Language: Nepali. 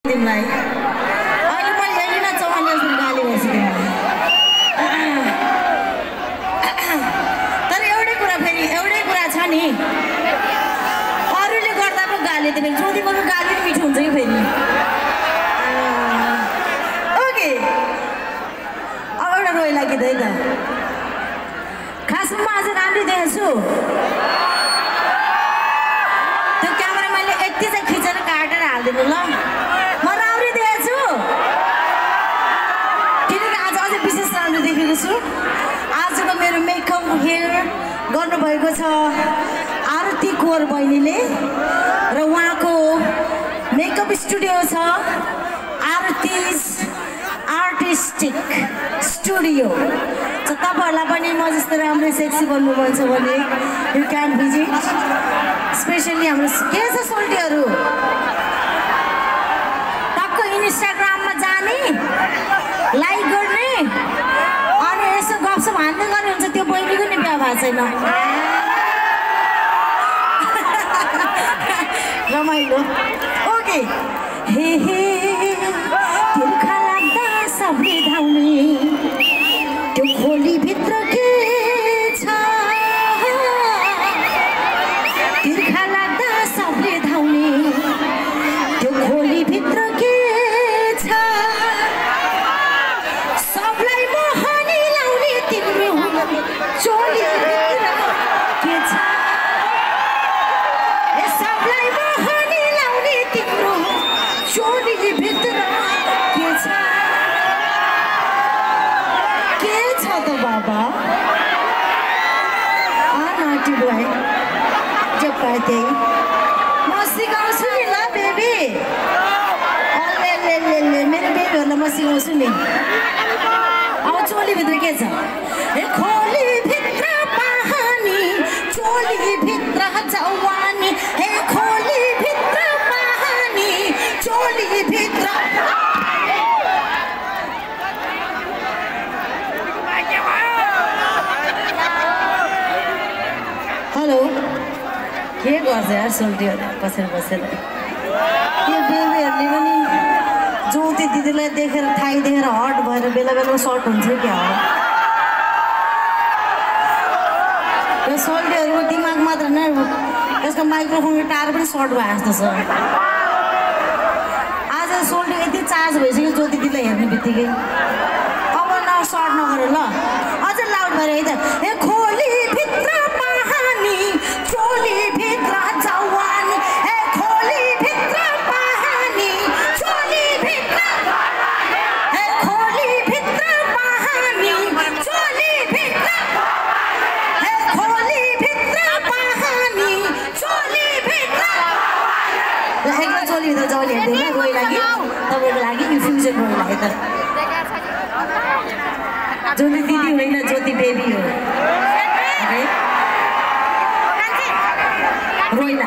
तिमीलाई अहिले मैले एलिना चौहानले जस्तो गाली गर्छु तिमीलाई तर एउटै कुरा छ नि अरूले गर्दा पो गाली दिने ज्योति गर्नु गाली पनि मिठो हुन्छ कि फेरि ओके अब एउटा रोइला गीत है त खासमा म आज राम्रै देखेछु त्यो क्यामेरा मैले यति चाहिँ खिचेर काटेर हालिदिनु ल म राम्रै देखेछु किनकि आज अझै विशेष राम्रो देखेको छु आजको मेरो मेकअप हेयर गर्नुभएको छ आरती कोर बहिनीले र उहाँको मेकअप स्टुडियो छ आर्टिस्टिक स्टुडियो so तपाईहरुलाई पनि म जस्तो राम्रो सेक्सी बन्नु मन छ भने यु क्यान भिजिट स्पेशली हाम्रो के छ सोल्टीहरु टक्क इन्स्टाग्राममा जाने लाइक गर्ने अनि यसो गफसप हान्दै गर्ने हुन्छ त्यो बहिनीको नि बिहा भएको छैन रमाइलो ओके हे हे तिर्खा लाग्दा सबले धाउने त्यो खोली भित्र के छ तिर्खा लाग्दा सबले धाउने त्यो खोली भित्र के छ सबलाई मोहनी लाउने तिम्रो चोली भित्र के छ सबलाई मोहनी लाउने तिम्रो चोली भित्र के छ तो बाबा नाटी बोय जब कहते म सिकाउँछु नि ल बेबी ले ले ले ले मेरो बेबीहरुलाई म सिकाउँछु नि अब चोली भित्र के छ ए खोली भित्र पानी चोली भित्र जवानी हे खोली भित्र पानी चोली भित्र हेलो के गर्छ यार सोल्टीहरु बसेर यो बेबीहरुले पनि ज्योति दिदीलाई देखेर थाई देखेर हट भएर बेला बेला सर्ट हुन्छ क्या हो यो सोल्टीहरुको दिमाग मात्र नै यसको माइक्रोफोनको टार पनि सर्ट भए जस्तो छ आज सोल्टी यति चार्ज भइसक्यो ज्योति दिदीलाई हेर्ने बित्तिकै अब न सर्ट नगर ल अझ लाउड भएर है त ए खोली भित्र चोली भित्र जवानी ए खोली भित्र पानी चोली भित्र ए खोली भित्र पानी चोली भित्र ए खोली भित्र पानी चोली भित्र एकदम चोली भित्र जवानी हेर्दैन रोइ लागि तपाईको लागि यो फ्युचर रोइ लागि त ज्योति दिदी होइन ज्योति बेबी हो रोइला